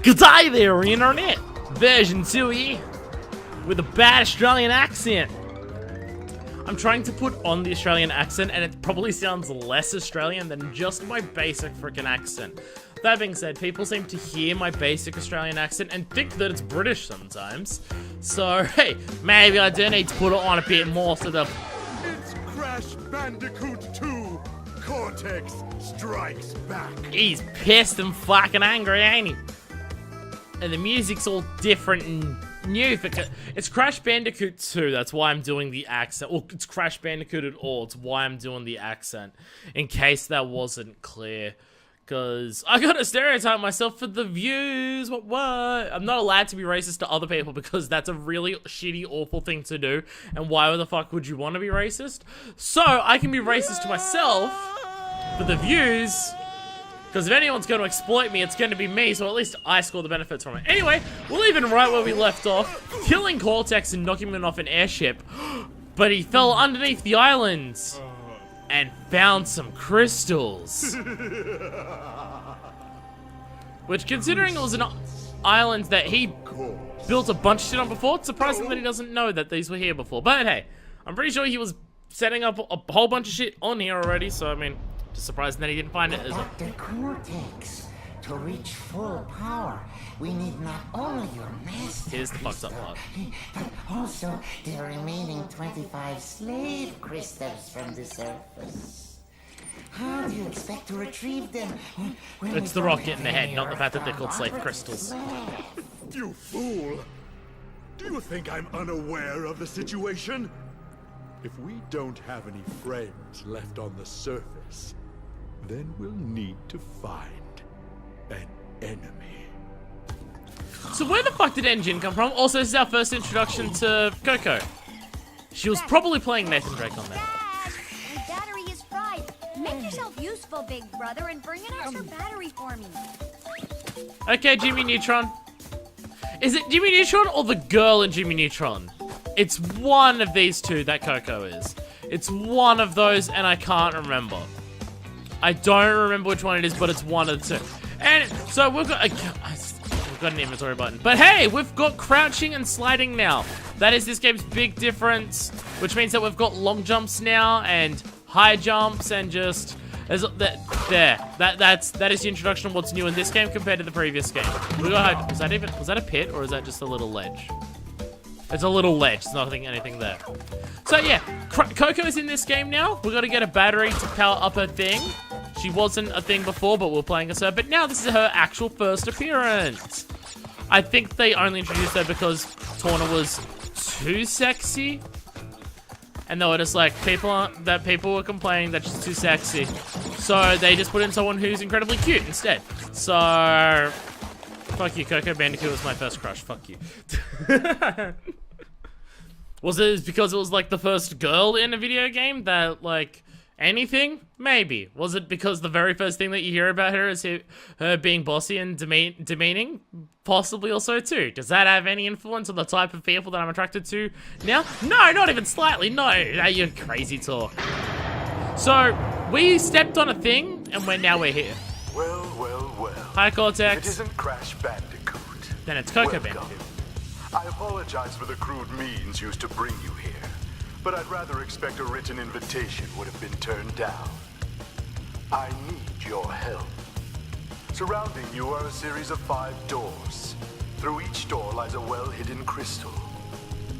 G'day there, internet! Version 2 here, with a bad Australian accent. I'm trying to put on the Australian accent, and it probably sounds less Australian than just my basic freaking accent. That being said, people seem to hear my basic Australian accent and think that it's British sometimes. So, hey, maybe I do need to put it on a bit more so the... It's Crash Bandicoot 2! Cortex strikes back! He's pissed and fucking angry, ain't he? And the music's all different and new. It's Crash Bandicoot 2, that's why I'm doing the accent. Well, it's Crash Bandicoot at all, it's why I'm doing the accent. In case that wasn't clear. Because I gotta stereotype myself for the views, what? I'm not allowed to be racist to other people because that's a really shitty, awful thing to do. And why the fuck would you want to be racist? So, I can be racist to myself for the views. Because if anyone's going to exploit me, it's going to be me, so at least I score the benefits from it. Anyway, we're leaving right where we left off, killing Cortex and knocking him off an airship, but he fell underneath the islands and found some crystals. Which, considering it was an island that he built a bunch of shit on before, it's surprising that he doesn't know that these were here before. But hey, I'm pretty sure he was setting up a whole bunch of shit on here already, so I mean... just surprising that he didn't find it as well. Dr. Cortex, to reach full power, we need not only your master Here's the fucked up part. but also the remaining 25 slave crystals from the surface. How do you expect to retrieve them? It's the rocket in the head, not the fact that they're called slave crystals. You fool! Do you think I'm unaware of the situation? If we don't have any friends left on the surface, then we'll need to find an enemy. So where the fuck did Engine come from? Also, this is our first introduction to Coco. She was probably playing Nathan Drake on that. My battery is fried. Make yourself useful, big brother, and bring an extra battery for me. Okay, Jimmy Neutron. Is it Jimmy Neutron or the girl in Jimmy Neutron? It's one of these two that Coco is. It's one of those, and I can't remember. I don't remember which one it is, but it's one of the two. And so we've got an inventory button. But hey, we've got crouching and sliding now. That is this game's big difference, which means that we've got long jumps now and high jumps and just that is the introduction of what's new in this game compared to the previous game. We got was that a pit or is that just a little ledge? It's a little ledge, there's nothing, anything there. So yeah, Coco is in this game now. We've got to get a battery to power up her thing. She wasn't a thing before, but we're playing as her. But now this is her actual first appearance. I think they only introduced her because Torna was too sexy. And they were just like, people were complaining that she's too sexy. So they just put in someone who's incredibly cute instead. So... fuck you, Coco Bandicoot was my first crush. Fuck you. Was it because it was like the first girl in a video game that like anything? Maybe. Was it because the very first thing that you hear about her is her being bossy and demeaning? Possibly also too. Does that have any influence on the type of people that I'm attracted to now? No, not even slightly. No, you're crazy talk. So we stepped on a thing and now we're here. Well. Hi, Cortex. It isn't Crash Bandicoot. Then it's Coco Welcome. Bandicoot. I apologize for the crude means used to bring you here, but I'd rather expect a written invitation would have been turned down. I need your help. Surrounding you are a series of 5 doors. Through each door lies a well-hidden crystal.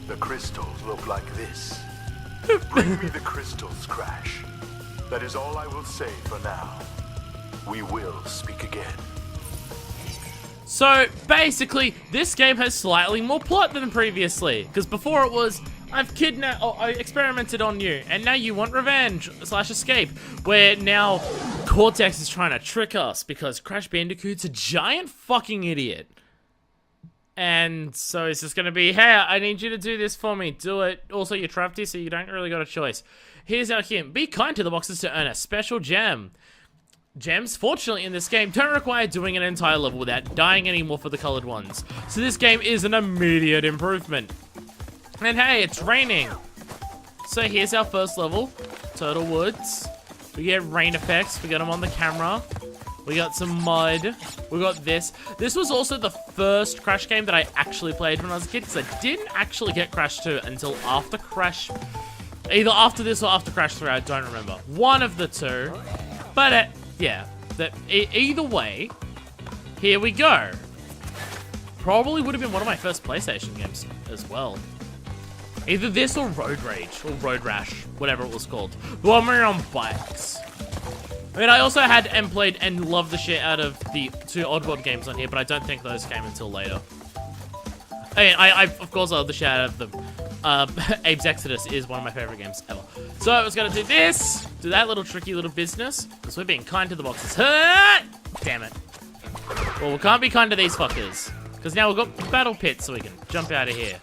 The crystals look like this. Bring me the crystals, Crash. That is all I will say for now. We will speak again. So, basically, this game has slightly more plot than previously. Because before it was, I experimented on you, and now you want revenge / escape. Where now, Cortex is trying to trick us because Crash Bandicoot's a giant fucking idiot. And so it's just gonna be, hey, I need you to do this for me, do it. Also, you're trapped here, so you don't really got a choice. Here's our hint, be kind to the boxes to earn a special gem. Gems, fortunately in this game, don't require doing an entire level without dying anymore for the colored ones. So this game is an immediate improvement. And hey, it's raining. So here's our first level, Turtle Woods. We get rain effects, we get them on the camera. We got some mud. We got this. This was also the first Crash game that I actually played when I was a kid, because I didn't actually get Crash 2 until after Crash... Either after this or after Crash 3, I don't remember. One of the two. But, yeah. Either way, here we go. Probably would have been one of my first PlayStation games as well. Either this or Road Rage, or Road Rash, whatever it was called. The one where you're on bikes. I mean, I also had and played and loved the shit out of the 2 Oddworld games on here, but I don't think those came until later. I mean, I of course love the shit out of them. Abe's Exodus is one of my favorite games ever. So I was gonna do this, do that little tricky little business, because we're being kind to the boxes. Damn it. Well, we can't be kind to these fuckers, because now we've got battle pits, so we can jump out of here.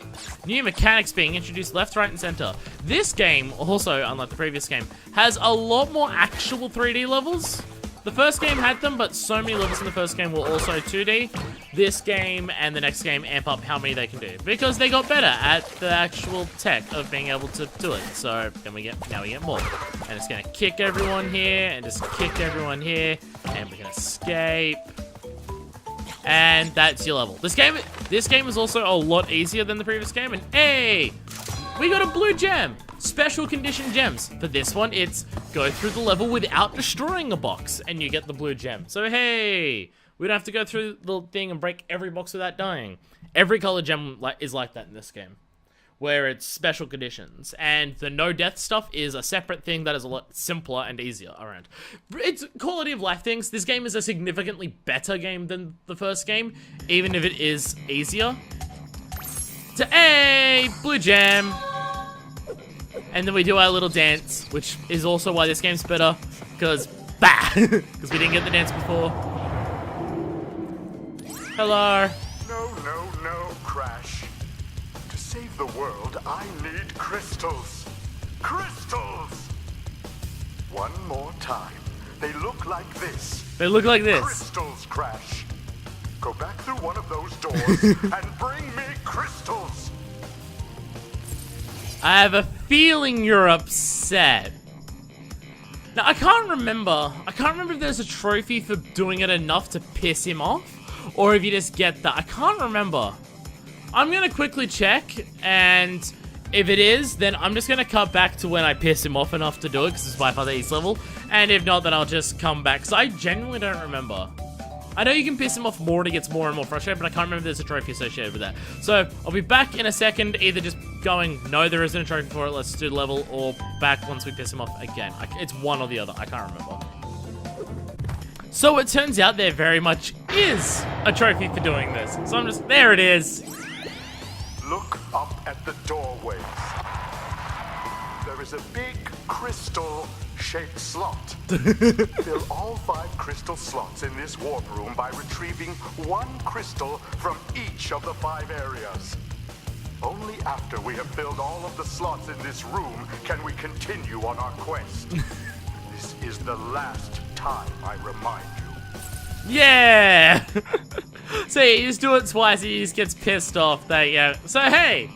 New mechanics being introduced left, right, and center. This game, also, unlike the previous game, has a lot more actual 3D levels. The first game had them, but so many levels in the first game were also 2D. This game and the next game amp up how many they can do, because they got better at the actual tech of being able to do it. So then now we get more, and it's gonna kick everyone here and just kick everyone here, and we can escape. And that's your level. This game is also a lot easier than the previous game, and hey, we got a blue gem. Special condition gems. For this one, it's go through the level without destroying a box, and you get the blue gem. So hey, we don't have to go through the thing and break every box without dying. Every color gem is like that in this game, where it's special conditions, and the no death stuff is a separate thing that is a lot simpler and easier around. It's quality of life things. This game is a significantly better game than the first game, even if it is easier. To a blue gem. And then we do our little dance, which is also why this game's better, because because we didn't get the dance before. Hello. No, Crash. To save the world, I need crystals. Crystals! One more time. They look like this. They look like this. Crystals, Crash. Go back through one of those doors and bring me crystals. I have a feeling you're upset. Now, I can't remember if there's a trophy for doing it enough to piss him off, or if you just get that. I can't remember. I'm gonna quickly check, and if it is, then I'm just gonna cut back to when I piss him off enough to do it, because it's by far the easiest level, and if not, then I'll just come back, because I genuinely don't remember. I know you can piss him off more and he gets more and more frustrated, but I can't remember if there's a trophy associated with that. So, I'll be back in a second, either just going, no, there isn't a trophy for it, let's do the level, or back once we piss him off again. It's one or the other, I can't remember. So, it turns out there very much is a trophy for doing this. So, I'm just, there it is. Look up at the doorways. There is a big crystal-shaped slot. Fill all 5 crystal slots in this warp room by retrieving 1 crystal from each of the 5 areas. Only after we have filled all of the slots in this room can we continue on our quest. This is the last time I remind you. Yeah! So you just do it twice, he just gets pissed off. There you go. So hey!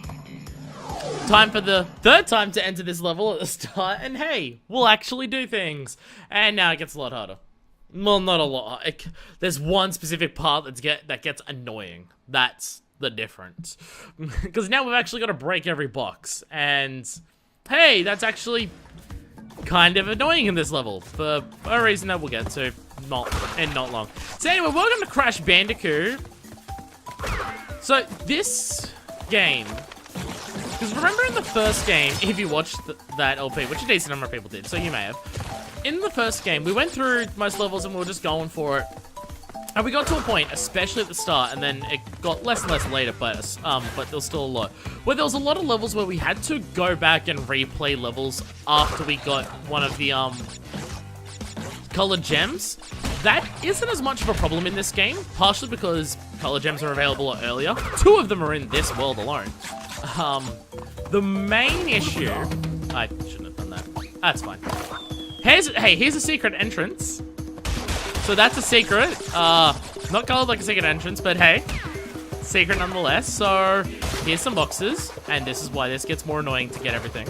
Time for the 3rd time to enter this level at the start, and hey, we'll actually do things. And now it gets a lot harder. Well, not a lot. There's one specific part that gets annoying. That's the difference. Because now we've actually got to break every box. And hey, that's actually kind of annoying in this level, for a reason that we'll get to not long. So anyway, welcome to Crash Bandicoot. So this game, because remember in the first game, if you watched that LP, which a decent number of people did, so you may have, in the first game, we went through most levels and we were just going for it. And we got to a point, especially at the start, and then it got less and less later, but there was still a lot, where there was a lot of levels where we had to go back and replay levels after we got one of the, colored gems. That isn't as much of a problem in this game, partially because color gems are available earlier. 2 of them are in this world alone. The main issue... I shouldn't have done that. That's fine. Here's a secret entrance. So that's a secret. Not colored like a secret entrance, but hey. Secret nonetheless. So, here's some boxes. And this is why this gets more annoying to get everything.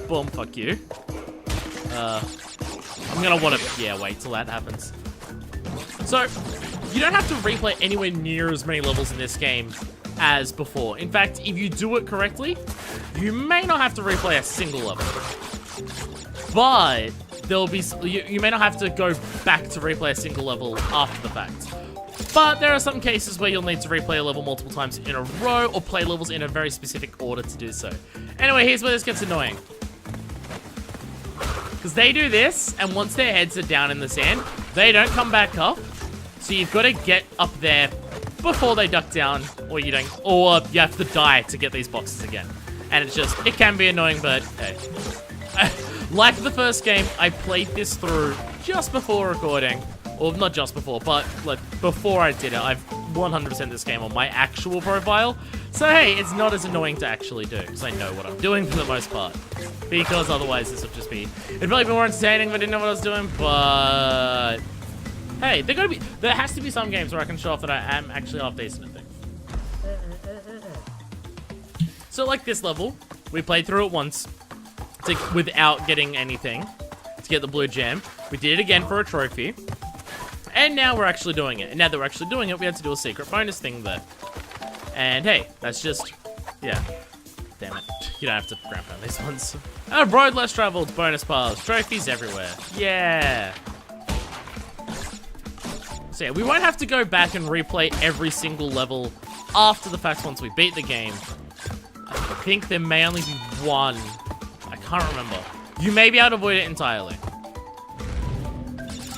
Boom, fuck you. I'm gonna want to, yeah, wait till that happens. So, you don't have to replay anywhere near as many levels in this game as before. In fact, if you do it correctly, you may not have to replay a single level. But there'll be, you may not have to go back to replay a single level after the fact. But there are some cases where you'll need to replay a level multiple times in a row or play levels in a very specific order to do so. Anyway, here's where this gets annoying. Because they do this, and once their heads are down in the sand, they don't come back up. So you've got to get up there before they duck down, or you have to die to get these boxes again. And it's just, it can be annoying, but hey. Like the first game, I played this through just before recording. Or not just before, but like before I did it, I've 100% this game on my actual profile. So hey, it's not as annoying to actually do, because I know what I'm doing for the most part. Because otherwise this would just be, it'd probably be more entertaining if I didn't know what I was doing, but hey, there has to be some games where I can show off that I am actually half decent at things. So like this level, we played through it once without getting anything to get the blue gem. We did it again for a trophy. And now we're actually doing it. And now that we're actually doing it, we had to do a secret bonus thing there. And hey, that's just, yeah. Damn it. You don't have to grab on these ones. A road less traveled, bonus paths, trophies everywhere. Yeah. So yeah, we won't have to go back and replay every single level after the fact once we beat the game. I think there may only be one. I can't remember. You may be able to avoid it entirely.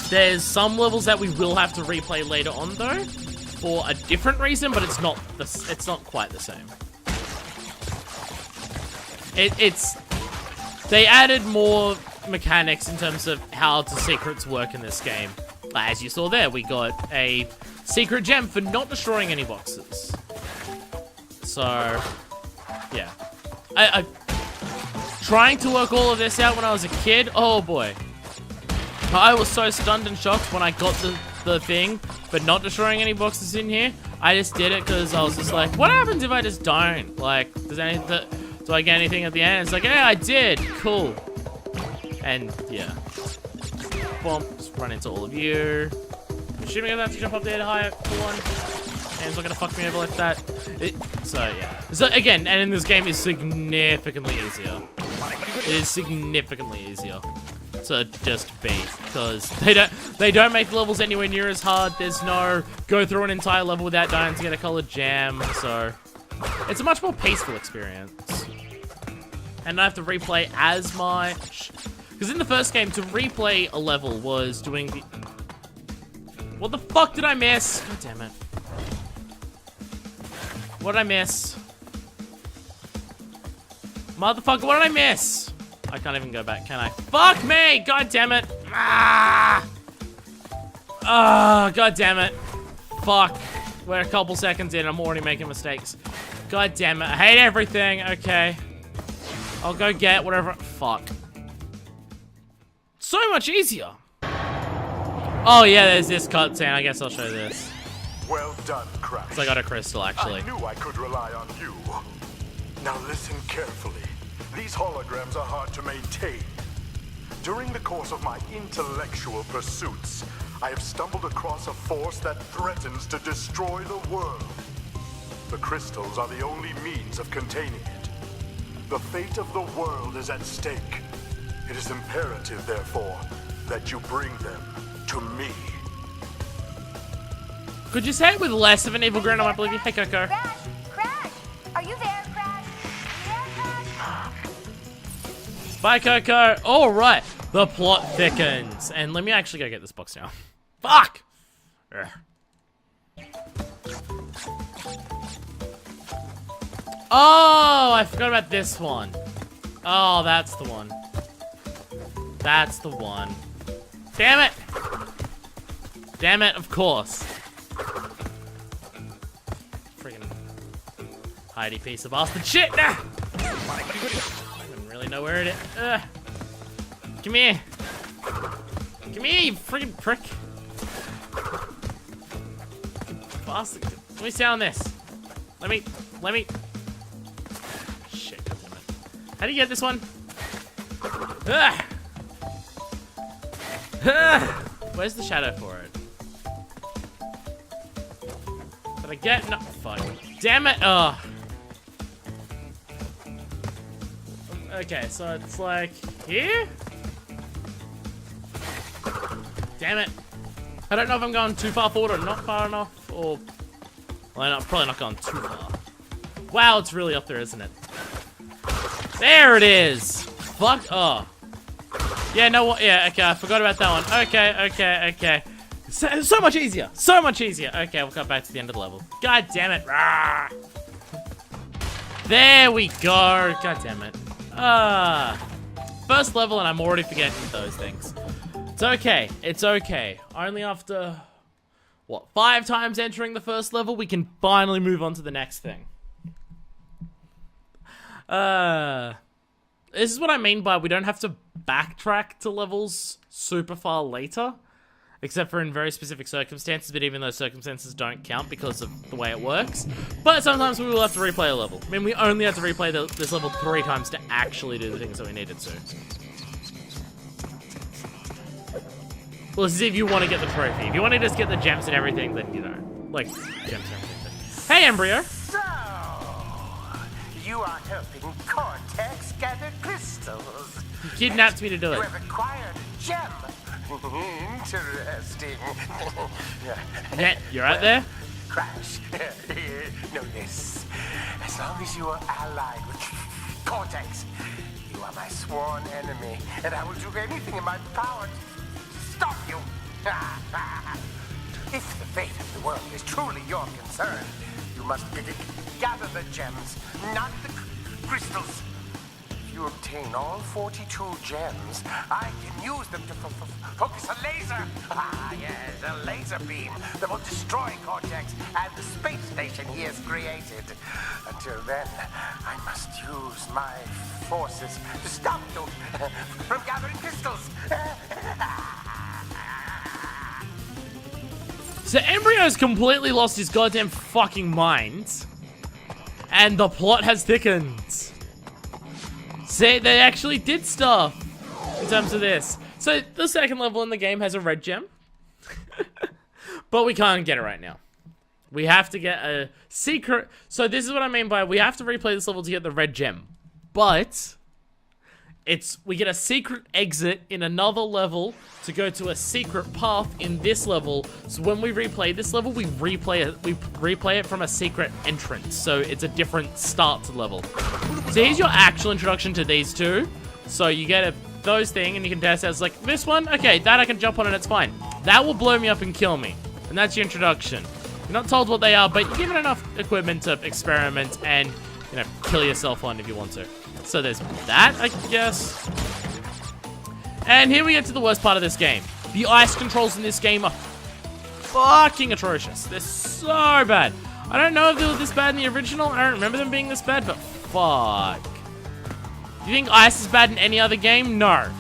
There's some levels that we will have to replay later on though, for a different reason, but it's not quite the same. They added more mechanics in terms of how the secrets work in this game. As you saw there, we got a secret gem for not destroying any boxes. So, yeah. I trying to work all of this out when I was a kid, oh boy. I was so stunned and shocked when I got the thing, but not destroying any boxes in here. I just did it because I was just like, what happens if I just don't? Like, do I get anything at the end? It's like, yeah, I did. Cool. And, yeah. Boom. Just run into all of you. I'm assuming I have to jump up there to higher for one. And it's not going to fuck me over like that. So, yeah. So, again, and in this game, it's significantly easier. It is significantly easier to just beat, because they don't make levels anywhere near as hard. There's no go through an entire level without dying to get a colored gem, so it's a much more peaceful experience. And I have to replay as much, because in the first game, to replay a level was doing the... What the fuck did I miss? God damn it. What did I miss? Motherfucker, what did I miss? I can't even go back, can I? Fuck me! God damn it! Ah! Ah, god damn it. Fuck. We're a couple seconds in, I'm already making mistakes. God damn it. I hate everything. Okay. I'll go get whatever. Fuck. So much easier. Oh yeah, there's this cutscene. I guess I'll show this. Well done, Crash. So I got a crystal, actually. I knew I could rely on you. Now listen carefully. These holograms are hard to maintain. During the course of my intellectual pursuits, I have stumbled across a force that threatens to destroy the world. The crystals are the only means of containing it. The fate of the world is at stake. It is imperative, therefore, that you bring them to me. Could you say it with less of an evil grin? I might believe you. Hey, Coco. Crash! Crash! Are you there, Crash? Are you there, Crash? Bye, Coco. All right. The plot thickens. And let me actually go get this box now. Fuck! Ugh. Oh, I forgot about this one. Oh, that's the one. That's the one. Damn it! Damn it, of course. Freaking hidey piece of bastard shit! Nah! I don't really know where it is. Come here. Come here, you freaking prick. Bastard. Let me sit on this. Let me. Shit, God damn it. How do you get this one? Ugh. Where's the shadow for it? Did I get? No, fuck. Damn it! Oh. Okay, so it's like here? Damn it. I don't know if I'm going too far forward or not far enough, or... Well, I'm probably not going too far. Wow, it's really up there, isn't it? There it is! Fuck, oh. Yeah, no, what? Yeah, okay, I forgot about that one. Okay. So much easier. So much easier. Okay, we'll cut back to the end of the level. God damn it. Rah. There we go. God damn it. First level and I'm already forgetting those things. It's okay. It's okay. Only after, what, 5 times entering the first level, we can finally move on to the next thing. This is what I mean by we don't have to backtrack to levels super far later. Except for in very specific circumstances, but even those circumstances don't count because of the way it works. But sometimes we will have to replay a level. I mean, we only have to replay this level 3 times to actually do the things that we needed to. Well, this is if you want to get the trophy. If you want to just get the gems and everything, then, you know, like, gems and everything. Hey, Embryo! So, you are helping Cortex gather crystals. You kidnapped me to do it. You have acquired a gem. Interesting. Yeah, you're right there? Crash. Know this. As long as you are allied with Cortex, you are my sworn enemy, and I will do anything in my power to stop you. If the fate of the world is truly your concern, you must gather the gems, not the crystals. If you obtain all 42 gems, I can use them to focus a laser. Yes, a laser beam that will destroy Cortex and the space station he has created. Until then, I must use my forces to stop you from gathering crystals. So Embryo's completely lost his goddamn fucking mind. And the plot has thickened. See, they actually did stuff in terms of this. So the second level in the game has a red gem. But we can't get it right now. We have to get a secret. So this is what I mean by we have to replay this level to get the red gem. But we get a secret exit in another level to go to a secret path in this level. So when we replay this level, we replay it from a secret entrance. So it's a different start to the level. So here's your actual introduction to these two. So you get those thing and you can test out. It's like, this one, okay, that I can jump on and it's fine. That will blow me up and kill me. And that's your introduction. You're not told what they are, but you're given enough equipment to experiment and, you know, kill yourself on if you want to. So there's that, I guess. And here we get to the worst part of this game. The ice controls in this game are fucking atrocious. They're so bad. I don't know if they were this bad in the original. I don't remember them being this bad, but fuck. You think ice is bad in any other game? No.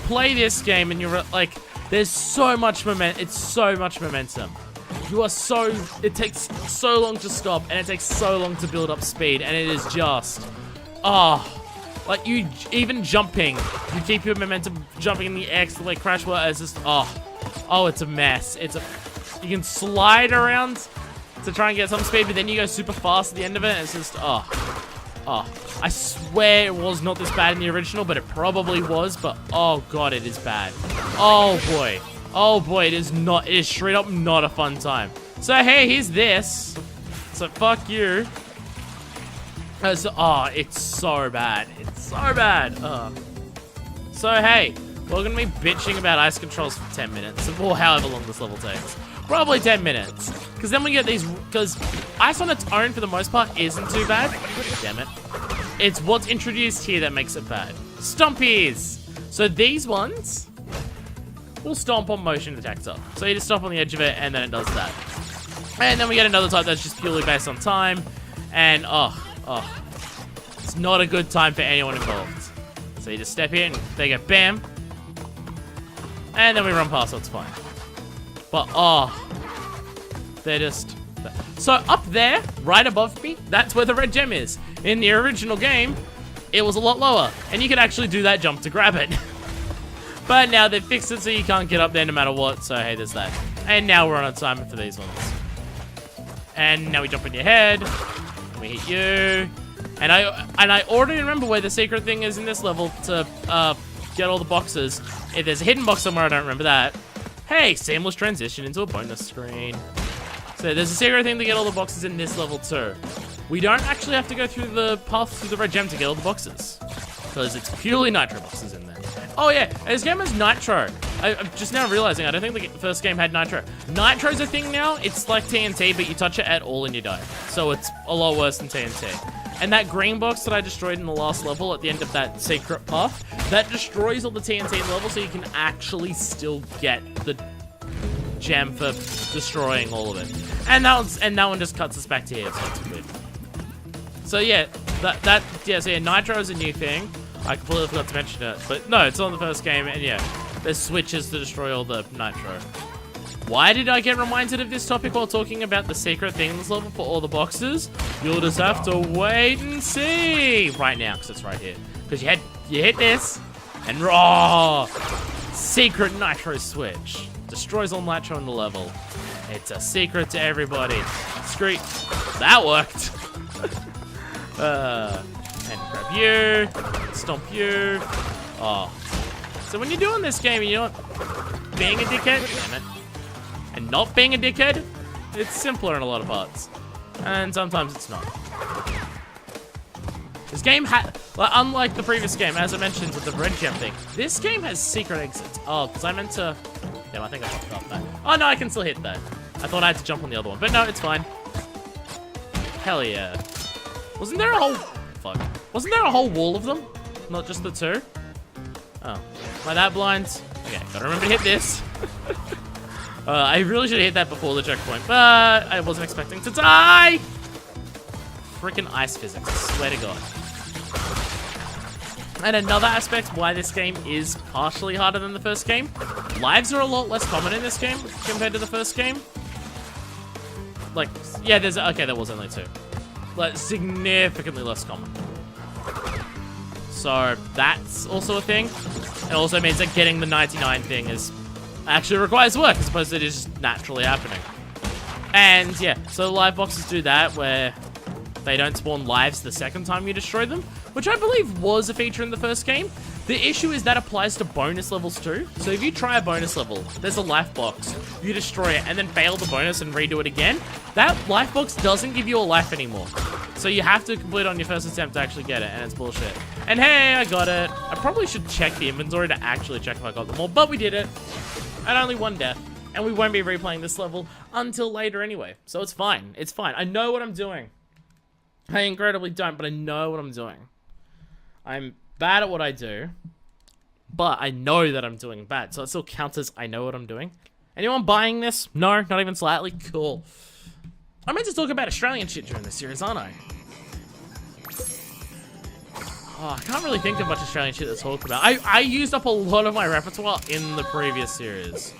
Play this game and you're like, there's so much momentum. It's so much momentum. It takes so long to stop and it takes so long to build up speed and it is just... like you even jumping, you keep your momentum jumping in the X the way Crash was. It's just it's a mess. You can slide around to try and get some speed, but then you go super fast at the end of it. And it's just I swear it was not this bad in the original, but it probably was. But oh god, it is bad. Oh boy, it is not. It is straight up not a fun time. So hey, here's this. So fuck you. It's so bad. It's so bad. So, hey, we're going to be bitching about ice controls for 10 minutes, or however long this level takes. Probably 10 minutes. Because then we get these, because ice on its own, for the most part, isn't too bad. Damn it. It's what's introduced here that makes it bad. Stompies. So these ones will stomp on motion detector. So you just stomp on the edge of it, and then it does that. And then we get another type that's just purely based on time, and, it's not a good time for anyone involved. So you just step in, they go bam, and then we run past, so it's fine. But, they're just... So up there, right above me, that's where the red gem is. In the original game, it was a lot lower, and you could actually do that jump to grab it. But now they've fixed it so you can't get up there no matter what. So hey, there's that. And now we're on a timer for these ones. And now we jump on your head. And we hit you. And I already remember where the secret thing is in this level to get all the boxes. If there's a hidden box somewhere, I don't remember that. Hey, seamless transition into a bonus screen. So there's a secret thing to get all the boxes in this level too. We don't actually have to go through the path through the red gem to get all the boxes. Because it's purely nitro boxes in there. Oh yeah, this game has nitro. I'm just now realizing, I don't think the first game had nitro. Nitro's a thing now. It's like TNT, but you touch it at all and you die. So it's a lot worse than TNT. And that green box that I destroyed in the last level at the end of that secret path, that destroys all the TNT in the level, so you can actually still get the gem for destroying all of it. And that one just cuts us back to here, so it's good. So yeah, so yeah, nitro is a new thing. I completely forgot to mention it, but no, it's on the first game, and yeah, there's switches to destroy all the nitro. Why did I get reminded of this topic while talking about the secret things level for all the boxes? You'll just have to wait and see right now, because it's right here. Because you hit this, and secret nitro switch destroys all nitro in the level. It's a secret to everybody. Screw, that worked. And grab you, stomp you. Oh, so when you're doing this game, you're not being a dickhead. Damn it. And not being a dickhead, it's simpler in a lot of parts. And sometimes it's not. This game unlike the previous game, as I mentioned with the red gem thing, this game has secret exits. Oh, because I meant to... Damn, I think I fucked up that. Oh, no, I can still hit that. I thought I had to jump on the other one, but no, it's fine. Hell yeah. Wasn't there a whole... Fuck. Wasn't there a whole wall of them? Not just the two? Oh. Am I that blind? Okay, gotta remember to hit this. I really should have hit that before the checkpoint, but I wasn't expecting to die! Freaking ice physics, I swear to God. And another aspect why this game is partially harder than the first game, lives are a lot less common in this game compared to the first game. Like, yeah, okay, there was only 2. Like, significantly less common. So, that's also a thing. It also means that getting the 99 thing is actually requires work as opposed to just naturally happening. And yeah, so live boxes do that where they don't spawn lives the second time you destroy them, which I believe was a feature in the first game. The issue is that applies to bonus levels too. So if you try a bonus level, there's a life box, you destroy it and then fail the bonus and redo it again, that life box doesn't give you a life anymore. So you have to complete on your first attempt to actually get it, and it's bullshit. And hey, I got it. I probably should check the inventory to actually check if I got them all, but we did it. And only 1 death. And we won't be replaying this level until later anyway. So it's fine. It's fine. I know what I'm doing. I incredibly don't, but I know what I'm doing. I'm bad at what I do, but I know that I'm doing bad. So it still counts as I know what I'm doing. Anyone buying this? No, not even slightly? Cool. I meant to talk about Australian shit during this series, aren't I? Oh, I can't really think of much Australian shit to talk about. I used up a lot of my repertoire in the previous series.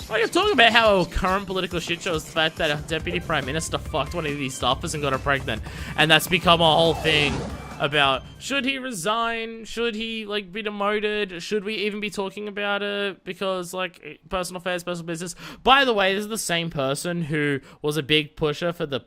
I was talking about how a current political shit show is the fact that a deputy prime minister fucked one of these staffers and got her pregnant. And that's become a whole thing about, should he resign? Should he, like, be demoted? Should we even be talking about it? Because, like, personal affairs, personal business. By the way, this is the same person who was a big pusher for the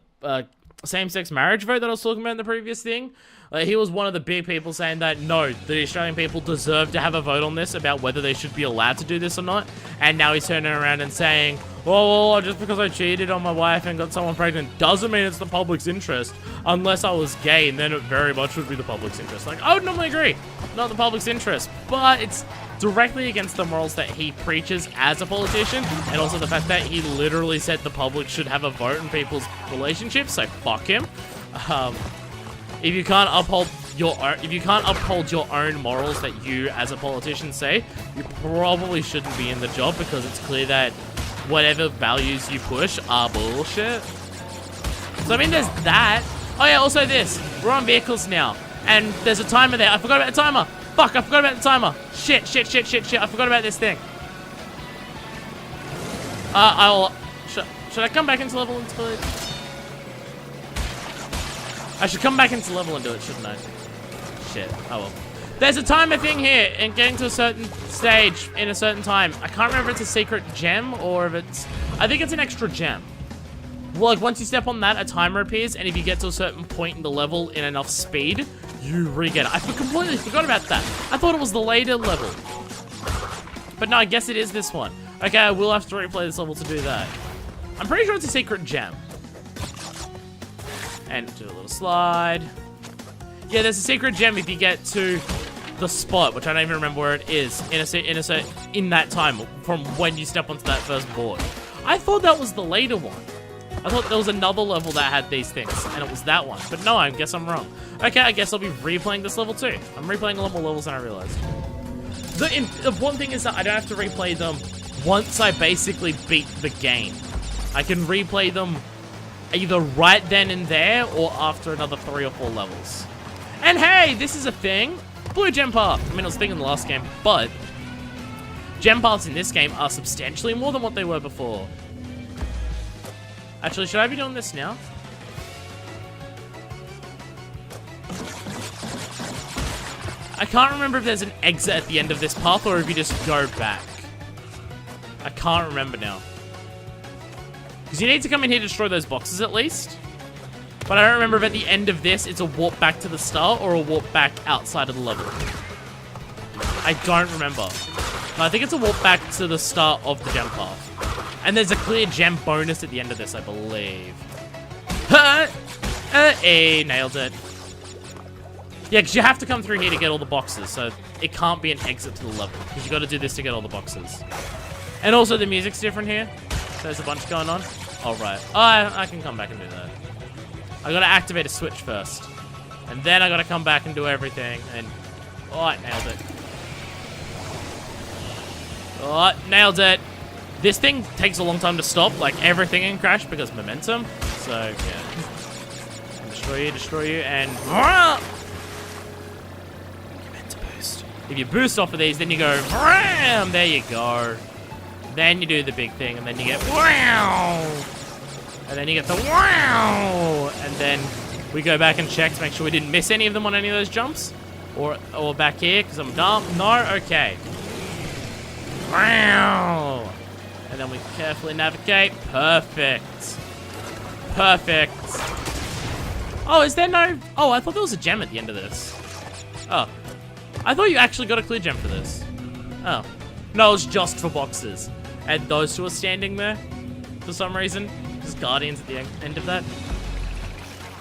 same-sex marriage vote that I was talking about in the previous thing. He was one of the big people saying that, no, the Australian people deserve to have a vote on this about whether they should be allowed to do this or not. And now he's turning around and saying, well, just because I cheated on my wife and got someone pregnant doesn't mean it's the public's interest. Unless I was gay, and then it very much would be the public's interest. Like, I would normally agree, not the public's interest. But it's directly against the morals that he preaches as a politician, and also the fact that he literally said the public should have a vote in people's relationships, so fuck him. If you can't uphold your own morals that you as a politician say, you probably shouldn't be in the job, because it's clear that whatever values you push are bullshit. So I mean, there's that. Oh yeah, also this. We're on vehicles now, and there's a timer there. I forgot about the timer. Fuck, I forgot about the timer. Shit. I forgot about this thing. Should I come back into level and do it? I should come back into level and do it, shouldn't I? Shit. Oh well. There's a timer thing here, and getting to a certain stage in a certain time. I can't remember if it's a secret gem or if it's... I think it's an extra gem. Well, like, once you step on that, a timer appears, and if you get to a certain point in the level in enough speed, you re-get it. I completely forgot about that. I thought it was the later level. But no, I guess it is this one. Okay, I will have to replay this level to do that. I'm pretty sure it's a secret gem. And do a little slide. Yeah, there's a secret gem if you get to the spot, which I don't even remember where it is, in that time, from when you step onto that first board. I thought that was the later one. I thought there was another level that had these things, and it was that one. But no, I guess I'm wrong. Okay, I guess I'll be replaying this level too. I'm replaying a lot more levels than I realized. The one thing is that I don't have to replay them once I basically beat the game. I can replay them either right then and there, or after another 3 or 4 levels. And hey, this is a thing. Blue gem path. I mean, it was a thing in the last game, but gem paths in this game are substantially more than what they were before. Actually, should I be doing this now? I can't remember if there's an exit at the end of this path or if you just go back. I can't remember now. Because you need to come in here to destroy those boxes at least. But I don't remember if at the end of this, it's a warp back to the start or a warp back outside of the level. I don't remember. But I think it's a warp back to the start of the gem path. And there's a clear gem bonus at the end of this, I believe. Hey, nailed it. Yeah, because you have to come through here to get all the boxes, so it can't be an exit to the level. Because you got to do this to get all the boxes. And also the music's different here. There's a bunch going on. Oh, right. Oh, I can come back and do that. I got to activate a switch first. And then I got to come back and do everything. And, oh, I nailed it. Oh, nailed it. This thing takes a long time to stop, like everything in Crash, because momentum. So, yeah. Destroy you, and... Meant to boost. If you boost off of these, then you go... There you go. Then you do the big thing, and then you get... And then you get the... And then we go back and check to make sure we didn't miss any of them on any of those jumps. Or back here, because I'm dumb. No? Okay. And then we carefully navigate. Perfect. Perfect. Oh, is there no... Oh, I thought there was a gem at the end of this. Oh. I thought you actually got a clear gem for this. Oh. No, it was just for boxes. And those two are standing there for some reason. Just guardians at the end of that.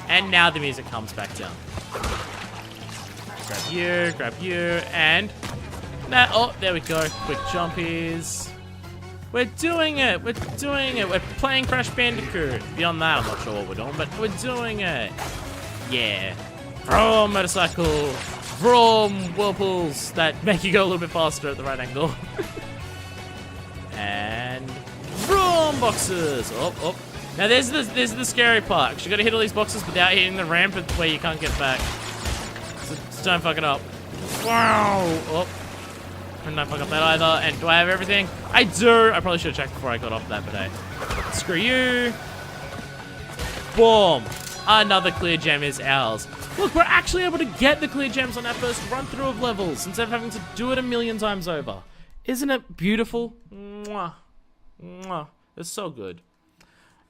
And now the music comes back down. Grab you, and... Nah, oh, there we go. Quick jumpies. We're doing it! We're doing it! We're playing Crash Bandicoot! Beyond that, I'm not sure what we're doing, but we're doing it! Yeah. Vroom, motorcycle! Vroom, whirlpools that make you go a little bit faster at the right angle. And... Vroom, boxes! Oh, oh. Now there's the scary part, because you gotta hit all these boxes without hitting the ramp where you can't get back. So don't fuck it up. Wow! Oh. And don't fuck up that either. And do I have everything? I do! I probably should have checked before I got off that, but hey. Screw you. Boom! Another clear gem is ours. Look, we're actually able to get the clear gems on our first run through of levels instead of having to do it a million times over. Isn't it beautiful? Mwah. Mwah. It's so good.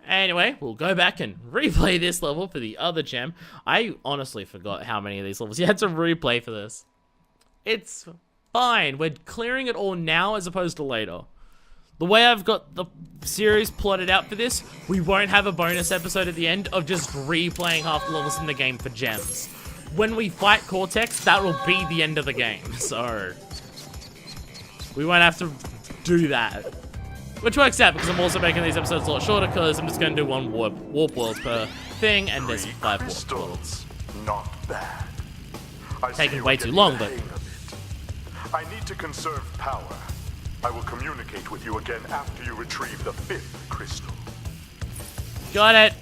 Anyway, we'll go back and replay this level for the other gem. I honestly forgot how many of these levels you had to replay for this. It's fine. We're clearing it all now as opposed to later. The way I've got the series plotted out for this, we won't have a bonus episode at the end of just replaying half the levels in the game for gems. When we fight Cortex, that will be the end of the game. So, we won't have to do that. Which works out because I'm also making these episodes a lot shorter because I'm just going to do one warp world per thing, and there's 5 warp worlds. Not bad. Taking way too long, but... I need to conserve power. I will communicate with you again after you retrieve the 5th crystal. Got it.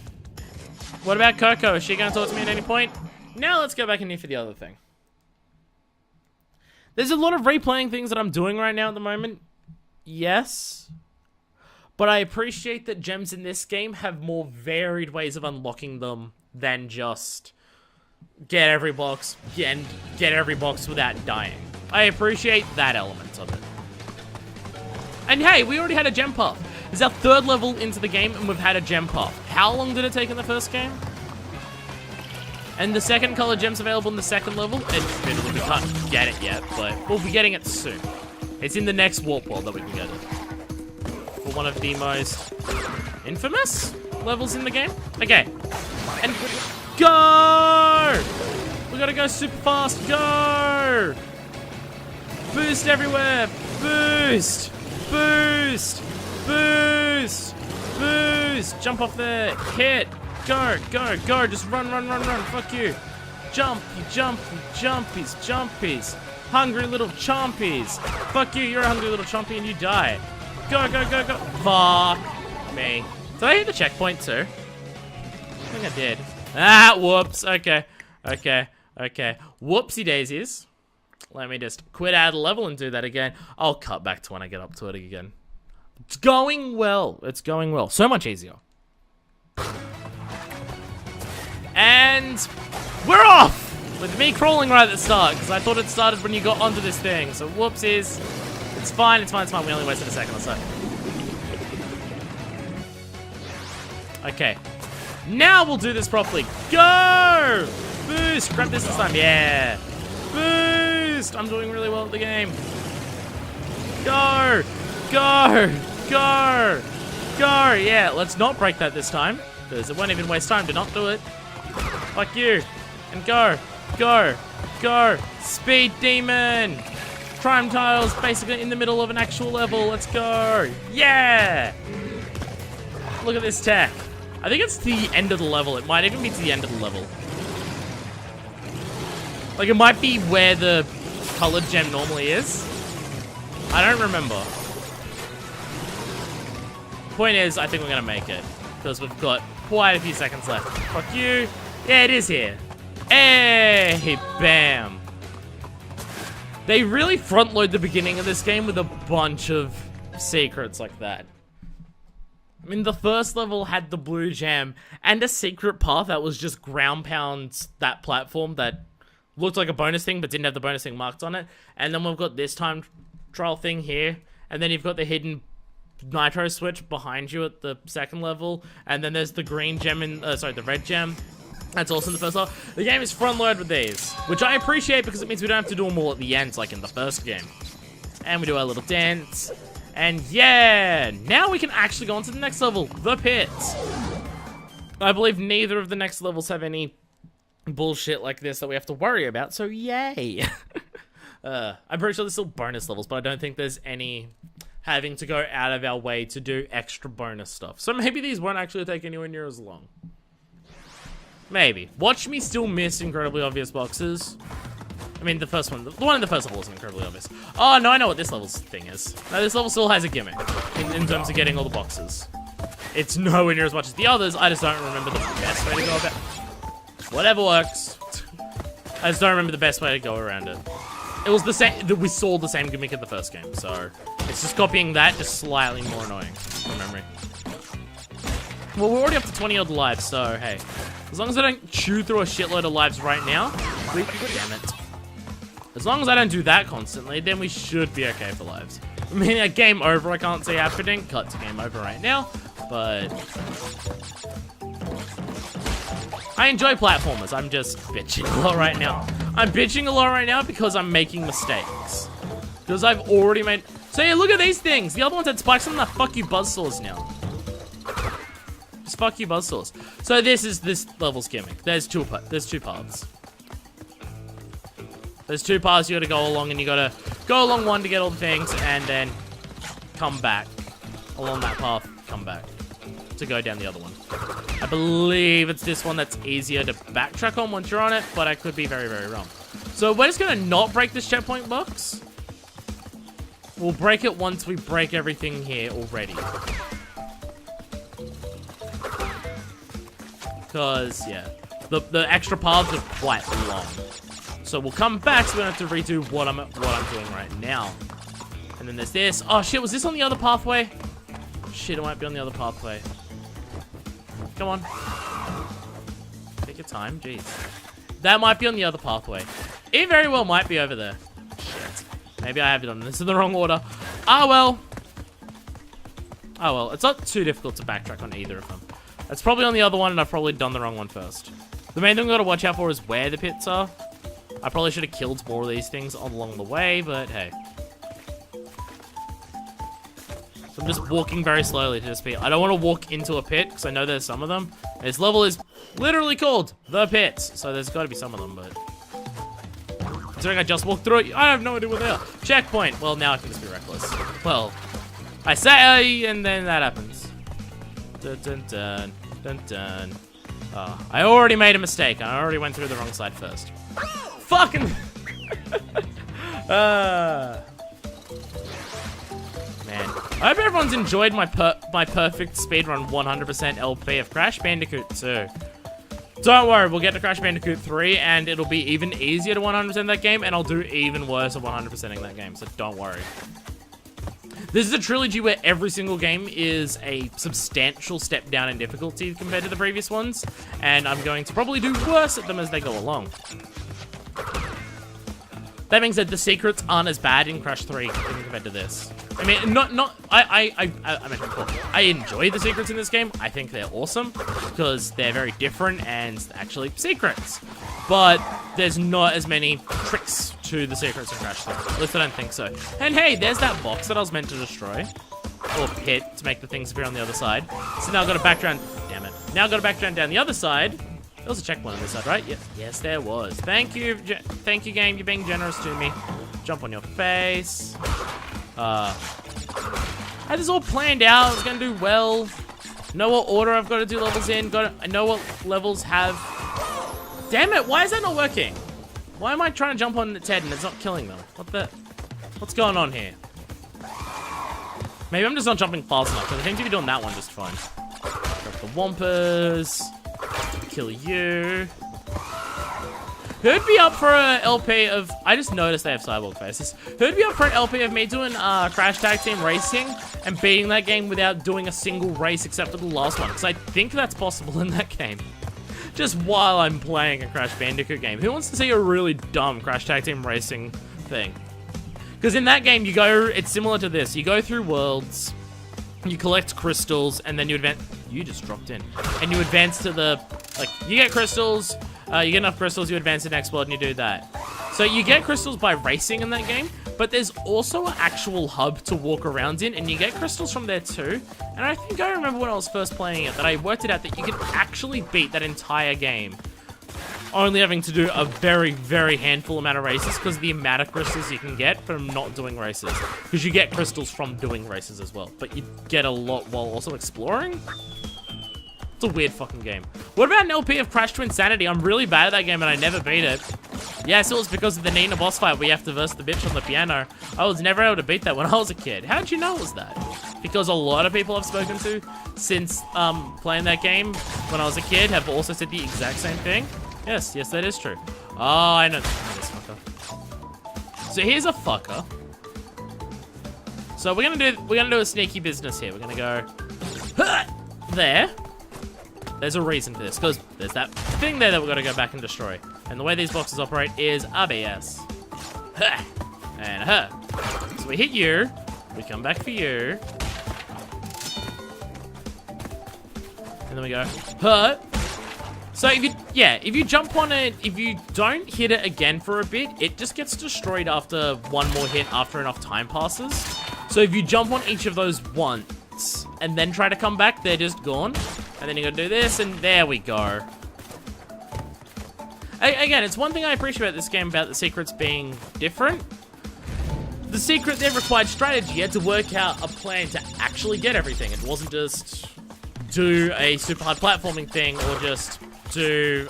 What about Coco? Is she going to talk to me at any point? Now let's go back in here for the other thing. There's a lot of replaying things that I'm doing right now at the moment. Yes. But I appreciate that gems in this game have more varied ways of unlocking them than just get every box, get every box without dying. I appreciate that element of it. And hey, we already had a gem path. It's our 3rd level into the game, and we've had a gem path. How long did it take in the first game? And the second color gem's available in the 2nd level. Admittedly, we can't get it yet, but we'll be getting it soon. It's in the next warp world that we can get it. For one of the most infamous levels in the game. Okay. And go! We gotta go super fast. Go! Boost everywhere. Boost! Boost! Boost! Boost! Jump off there. Hit. Go, go, go. Just run, run, run, run. Fuck you. Jump, you jump, you jumpies, jumpies. Hungry little chompies. Fuck you, you're a hungry little chompy and you die. Go, go, go, go. Fuck me. Did I hit the checkpoint too? I think I did. Ah, whoops. Okay, okay, okay. Whoopsie daisies. Let me just quit out of the level and do that again. I'll cut back to when I get up to it again. It's going well. It's going well. So much easier. And we're off! With me crawling right at the start, because I thought it started when you got onto this thing. So whoopsies. It's fine, it's fine, it's fine. We only wasted a second or so. Okay. Now we'll do this properly. Go! Boost! Grab this time. Yeah. Boost! I'm doing really well at the game. Go! Go! Go! Go! Yeah, let's not break that this time, because it won't even waste time to not do it. Fuck you. And go. Go. Go. Speed demon. Crime tiles basically in the middle of an actual level. Let's go. Yeah. Look at this tech. I think it's the end of the level. It might even be to the end of the level. Like, it might be where the colored gem normally is. I don't remember. Point is, I think we're gonna make it, because we've got quite a few seconds left. Fuck you. Yeah, it is here. Hey, bam. They really front load the beginning of this game with a bunch of secrets like that. I mean, the first level had the blue gem and a secret path that was just ground pound that platform that looked like a bonus thing but didn't have the bonus thing marked on it. And then we've got this time trial thing here. And then you've got the hidden nitro switch behind you at the 2nd level. And then there's the green gem in, the red gem. That's also in the first level. The game is front loaded with these, which I appreciate because it means we don't have to do them all at the end like in the first game. And we do our little dance. And yeah, now we can actually go on to the next level, the pits. I believe neither of the next levels have any bullshit like this that we have to worry about, so yay. I'm pretty sure there's still bonus levels, but I don't think there's any having to go out of our way to do extra bonus stuff. So maybe these won't actually take anywhere near as long. Maybe. Watch me still miss incredibly obvious boxes. I mean, the first one. The one in the first level wasn't incredibly obvious. Oh, no, I know what this level's thing is. No, this level still has a gimmick in terms of getting all the boxes. It's nowhere near as much as the others. I just don't remember the best way to go about it. Whatever works. I just don't remember the best way to go around it. It was the same. We saw the same gimmick in the first game, so it's just copying that, just slightly more annoying from memory. Well, we're already up to 20 odd lives, so hey. As long as I don't chew through a shitload of lives right now, damn it. As long as I don't do that constantly, then we should be okay for lives. I mean, a game over I can't see happening. Cut to game over right now, but I enjoy platformers. I'm just bitching a lot right now. I'm bitching a lot right now because I'm making mistakes. Because I've already made... So yeah, look at these things. The other ones had spikes on them. Fuck you buzzsaws now. Just fuck you buzzsaws. So this is this level's gimmick. There's two paths. There's two paths you gotta go along, and you gotta go along one to get all the things, and then come back along that path, come back to go down the other one. I believe it's this one that's easier to backtrack on once you're on it, but I could be very, very wrong. So we're just gonna not break this checkpoint box. We'll break it once we break everything here already. Because, yeah, the extra paths are quite long. So we'll come back so we don't have to redo what I'm doing right now. And then there's this. Oh shit, was this on the other pathway? Shit, it might be on the other pathway. Come on. Take your time, jeez. That might be on the other pathway. It very well might be over there. Shit. Maybe I have it on this in the wrong order. Ah, well. Oh, well. It's not too difficult to backtrack on either of them. It's probably on the other one, and I've probably done the wrong one first. The main thing we gotta watch out for is where the pits are. I probably should have killed more of these things along the way, but hey. So I'm just walking very slowly to this pit. I don't want to walk into a pit, because I know there's some of them. This level is literally called The Pits, so there's got to be some of them, but... Considering I just walked through it, I have no idea where they are. Checkpoint! Well, now I can just be reckless. Well, I say, and then that happens. Dun dun dun, dun dun. I already made a mistake, and I already went through the wrong side first. Fucking... Man. I hope everyone's enjoyed my perfect speedrun 100% LP of Crash Bandicoot 2. Don't worry, we'll get to Crash Bandicoot 3, and it'll be even easier to 100% that game, and I'll do even worse at 100%ing that game, so don't worry. This is a trilogy where every single game is a substantial step down in difficulty compared to the previous ones, and I'm going to probably do worse at them as they go along. That being said, the secrets aren't as bad in Crash 3 compared to this. I mean, I mentioned before, I enjoy the secrets in this game. I think they're awesome because they're very different and actually secrets. But there's not as many tricks to the secrets in Crash 3. At least I don't think so. And hey, there's that box that I was meant to destroy. Or pit to make the things appear on the other side. So now I've got to backtrack. Damn it. Now I've got to backtrack down the other side. There was a checkpoint on this side, right? Yes, there was. Thank you, game. You're being generous to me. Jump on your face. I had this all planned out. I was gonna do well. Know what order I've got to do levels in. I know what levels have. Damn it! Why is that not working? Why am I trying to jump on its head and it's not killing them? What's going on here? Maybe I'm just not jumping fast enough because I seem to be doing that one just fine. Grab the Whompers. Kill you. Who'd be up for a LP of... I just noticed they have cyborg faces. Who'd be up for an LP of me doing Crash Tag Team Racing and beating that game without doing a single race except for the last one? Because I think that's possible in that game. Just while I'm playing a Crash Bandicoot game. Who wants to see a really dumb Crash Tag Team Racing thing? Because in that game, you go... It's similar to this. You go through worlds, you collect crystals, and then you advance... You just dropped in. And you advance to the... Like, you get crystals... you get enough crystals, you advance to the next world, and you do that. So you get crystals by racing in that game, but there's also an actual hub to walk around in, and you get crystals from there too. And I think I remember when I was first playing it, that I worked it out that you can actually beat that entire game, only having to do a very, very handful amount of races, because of the amount of crystals you can get from not doing races. Because you get crystals from doing races as well, but you get a lot while also exploring. It's a weird fucking game. What about an LP of Crash to Insanity? I'm really bad at that game and I never beat it. Yes, it was because of the Nina boss fight where you have to verse the bitch on the piano. I was never able to beat that when I was a kid. How did you know it was that? Because a lot of people I've spoken to since playing that game when I was a kid have also said the exact same thing. Yes, that is true. Oh, I know this fucker. So here's a fucker. So we're gonna do a sneaky business here. We're gonna go there. There's a reason for this, because there's that thing there that we've got to go back and destroy. And the way these boxes operate is ABS. And so we hit you, we come back for you. And then we go, So if you jump on it, if you don't hit it again for a bit, it just gets destroyed after one more hit after enough time passes. So if you jump on each of those once, and then try to come back, they're just gone. And then you gotta do this, and there we go. Again, it's one thing I appreciate about this game about the secrets being different. The secret there required strategy. You had to work out a plan to actually get everything. It wasn't just do a super hard platforming thing or just do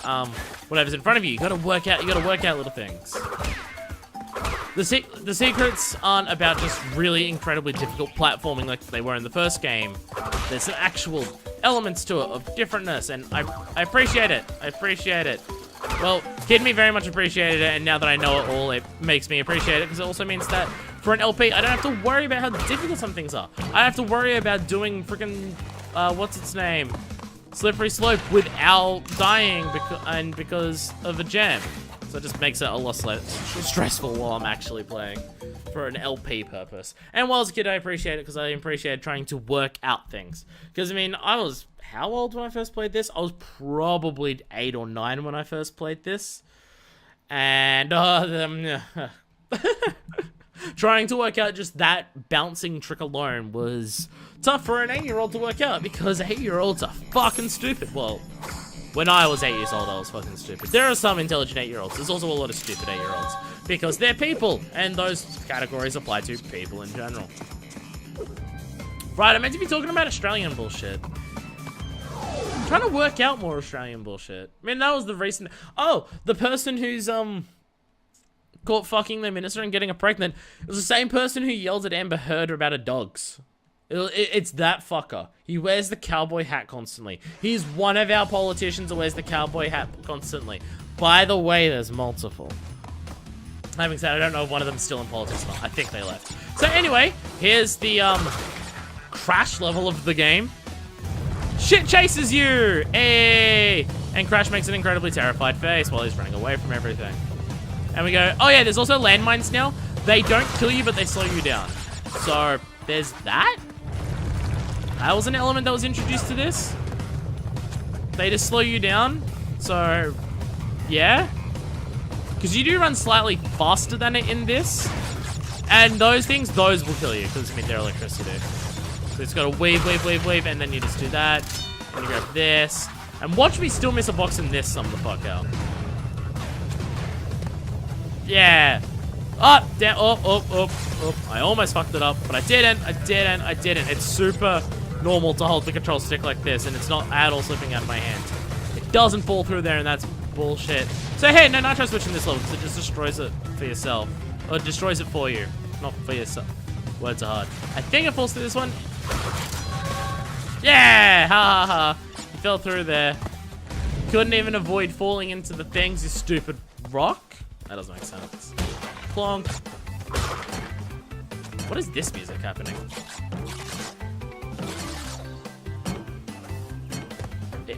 whatever's in front of you. You gotta work out little things. The secrets aren't about just really incredibly difficult platforming like they were in the first game. There's some actual elements to it of differentness, and I appreciate it. I appreciate it. Well, Kid Me very much appreciated it, and now that I know it all, it makes me appreciate it, because it also means that for an LP, I don't have to worry about how difficult some things are. I have to worry about doing freaking, what's its name? slippery slope without dying because of a jam. So it just makes it a lot less stressful while I'm actually playing for an LP purpose. And while I was a kid, I appreciate it because I appreciated trying to work out things. Because, I mean, I was how old when I first played this? I was probably 8 or 9 when I first played this. And trying to work out just that bouncing trick alone was tough for an 8-year-old to work out because 8-year-olds are fucking stupid. Well, when I was 8 years old, I was fucking stupid. There are some intelligent 8-year-olds. There's also a lot of stupid 8-year-olds because they're people, and those categories apply to people in general. Right, I meant to be talking about Australian bullshit. I'm trying to work out more Australian bullshit. I mean, that was the recent... Oh, the person who's, caught fucking their minister and getting her pregnant. It was the same person who yelled at Amber Heard about her dogs. It's that fucker. He wears the cowboy hat constantly. He's one of our politicians that wears the cowboy hat constantly. By the way, there's multiple. Having said, I don't know if one of them's still in politics or not. I think they left. So anyway, here's the Crash level of the game. Shit chases you! Hey! And Crash makes an incredibly terrified face while he's running away from everything. And we go, oh yeah, there's also landmines now. They don't kill you, but they slow you down. So, there's that? That was an element that was introduced to this. They just slow you down. So, yeah. Because you do run slightly faster than it in this. And those things, those will kill you. Because, I mean, they're electricity. So it's got to weave, and then you just do that. And you grab this. And watch me still miss a box in this some the fuck out. Yeah. Up, down, up. I almost fucked it up, but I didn't. It's super normal to hold the control stick like this, and it's not at all slipping out of my hand. It doesn't fall through there, and that's bullshit. So hey, no, not try switching this level, because it just destroys it for yourself. Or it destroys it for you, not for yourself. Words are hard. I think it falls through this one. Yeah! Ha ha ha. You fell through there. Couldn't even avoid falling into the things, you stupid rock. That doesn't make sense. Plonk. What is this music happening?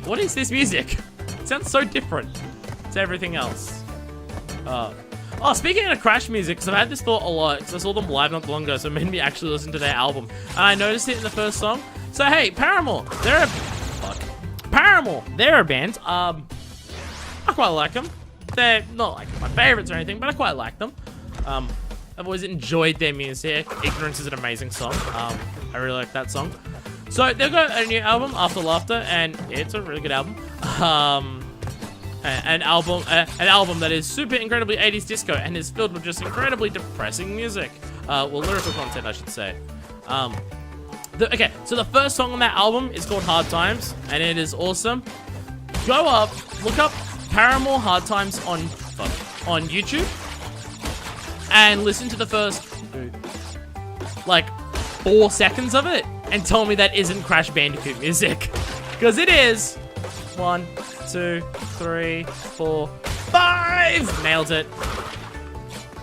What is this music? It sounds so different to everything else. Oh, speaking of Crash music, because I've had this thought a lot, because I saw them live not long ago, so it made me actually listen to their album. And I noticed it in the first song. So hey, Paramore, they're a band. I quite like them. They're not like my favorites or anything, but I quite like them. I've always enjoyed their music. Ignorance is an amazing song. I really like that song. So they've got a new album, After Laughter, and it's a really good album. An album that is super incredibly 80s disco and is filled with just incredibly depressing music. Well, lyrical content, I should say. Okay, so the first song on that album is called Hard Times, and it is awesome. Go up, look up Paramore Hard Times on YouTube, and listen to the first, like, 4 seconds of it, and tell me that isn't Crash Bandicoot music. Because it is. 1, 2, 3, 4, 5! Nailed it.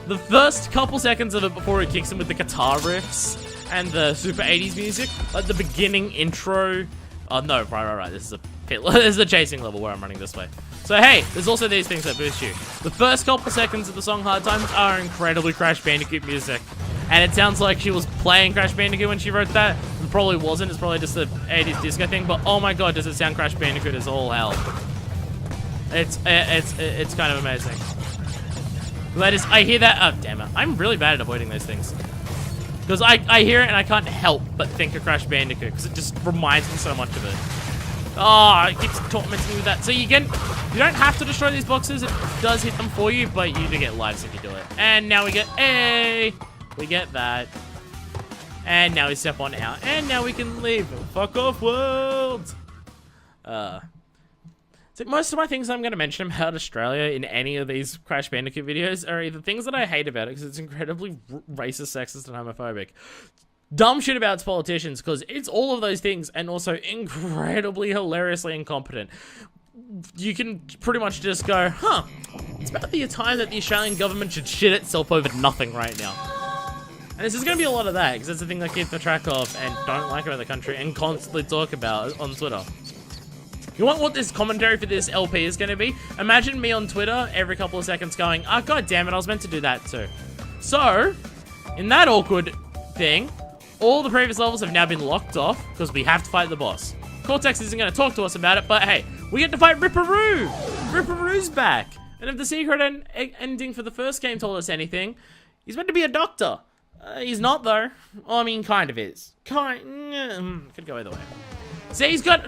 The first couple seconds of it before it kicks in with the guitar riffs and the super 80s music, like the beginning intro. Oh, no, right. This is a pit. This is the chasing level where I'm running this way. So, hey, there's also these things that boost you. The first couple seconds of the song Hard Times are incredibly Crash Bandicoot music. And it sounds like she was playing Crash Bandicoot when she wrote that. It probably wasn't. It's probably just the 80s disco thing. But, oh my god, does it sound Crash Bandicoot as all hell. It's kind of amazing. I hear that. Oh, damn it. I'm really bad at avoiding those things. Because I hear it and I can't help but think of Crash Bandicoot. Because it just reminds me so much of it. Oh, it keeps tormenting me with that. So you don't have to destroy these boxes. It does hit them for you, but you do get lives if you do it. And now we get we get that. And now we step on out. And now we can leave. Fuck off, world. So most of my things I'm going to mention about Australia in any of these Crash Bandicoot videos are either things that I hate about it because it's incredibly racist, sexist, and homophobic. Dumb shit about its politicians because it's all of those things and also incredibly hilariously incompetent. You can pretty much just go, huh, it's about the time that the Australian government should shit itself over nothing right now. And this is going to be a lot of that because that's the thing I keep the track of and don't like about the country and constantly talk about on Twitter. You want what this commentary for this LP is going to be? Imagine me on Twitter every couple of seconds going, oh, god damn it, I was meant to do that too. So, in that awkward thing, all the previous levels have now been locked off because we have to fight the boss. Cortex isn't going to talk to us about it, but hey, we get to fight Ripperoo! Ripperoo's back! And if the secret ending for the first game told us anything, he's meant to be a doctor. He's not though. Well, I mean, kind of is. Could go either way. See, he's got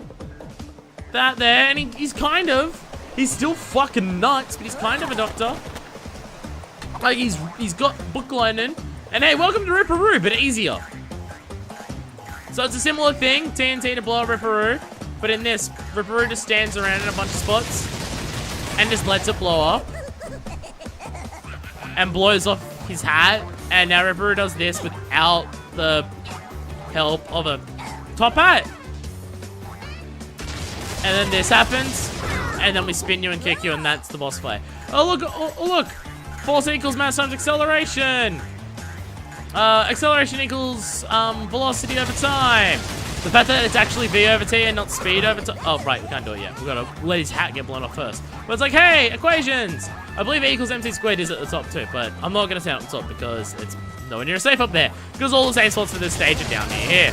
that there, and he's still fucking nuts, but he's kind of a doctor. Like, he's got book learning. And hey, welcome to Ripperoo, but easier. So it's a similar thing, TNT to blow up Ripperoo, but in this, Ripperoo just stands around in a bunch of spots and just lets it blow up and blows off his hat, and now Ripperoo does this without the help of a top hat. And then this happens, and then we spin you and kick you, and that's the boss fight. Oh look, oh look! Force equals mass times acceleration! Acceleration equals velocity over time. The fact that it's actually V over T and not speed over time. Oh, right, we can't do it yet. We've got to let his hat get blown off first. But it's like, hey, equations! I believe A equals MC squared is at the top too, but I'm not going to say it on top because it's nowhere near safe up there. Because all the same spots for this stage are down here.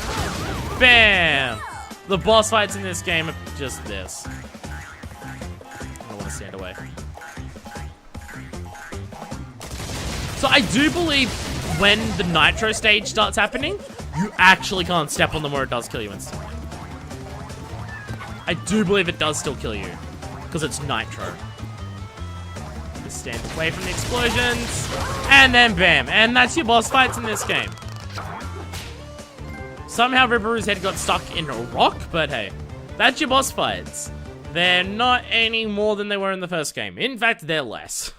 Bam! The boss fights in this game are just this. I don't want to stand away. So I do believe when the Nitro stage starts happening, you actually can't step on them or it does kill you instantly. I do believe it does still kill you, because it's Nitro. Just stand away from the explosions, and then bam, and that's your boss fights in this game. Somehow Ripperoo's head got stuck in a rock, but hey, that's your boss fights. They're not any more than they were in the first game. In fact, they're less.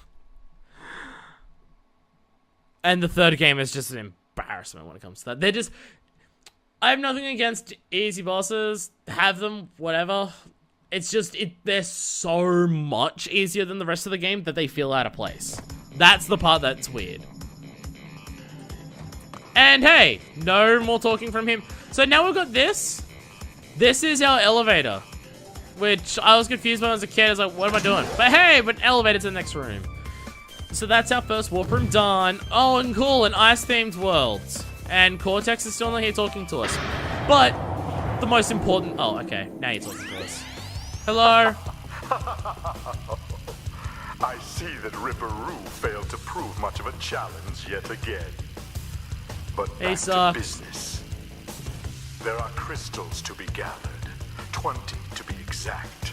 And the third game is just an embarrassment when it comes to that. They're just... I have nothing against easy bosses. Have them, whatever. It's just, they're so much easier than the rest of the game that they feel out of place. That's the part that's weird. And hey, no more talking from him. So now we've got this. This is our elevator. Which I was confused when I was a kid. I was like, what am I doing? But hey, but elevator to the next room. So that's our first warp room done. Oh, and cool, an ice-themed world. And Cortex is still not here talking to us. But the most important... Oh, okay. Now you're talking to us. Hello? I see that Ripperoo failed to prove much of a challenge yet again. But back to business. There are crystals to be gathered. 20 to be exact.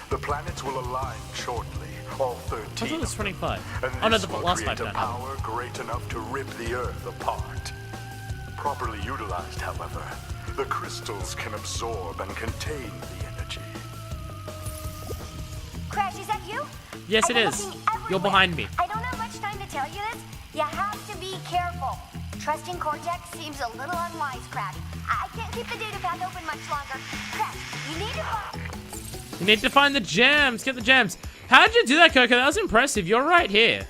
The planets will align shortly. All 13. I thought it was 25. And oh no, the will last create 5 a power great enough to rip the Earth apart. Properly utilized, however, the crystals can absorb and contain the energy. Crash, is that you? Yes, it is. You're behind me. I don't have much time to tell you this. You have to be careful. Trusting Cortex seems a little unwise, Crash. I can't keep the data path open much longer. Crash, you need to find... You need to find the gems. Get the gems. How did you do that, Coco? That was impressive. You're right here.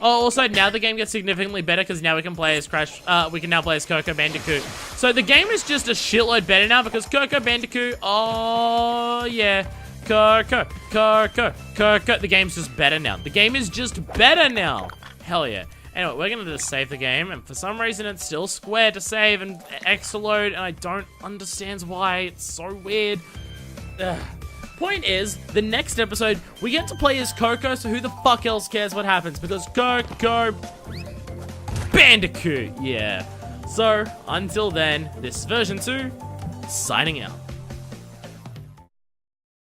Oh, also, now the game gets significantly better because now we can play as Crash. We can now play as Coco Bandicoot. So the game is just a shitload better now because Coco Bandicoot. Oh yeah, Coco. The game's just better now. The game is just better now. Hell yeah. Anyway, we're gonna just save the game, and for some reason it's still square to save and X to load, and I don't understand why. It's so weird. Ugh. Point is, the next episode, we get to play as Coco, so who the fuck else cares what happens? Because Coco Bandicoot, yeah. So, until then, this is version 2, signing out.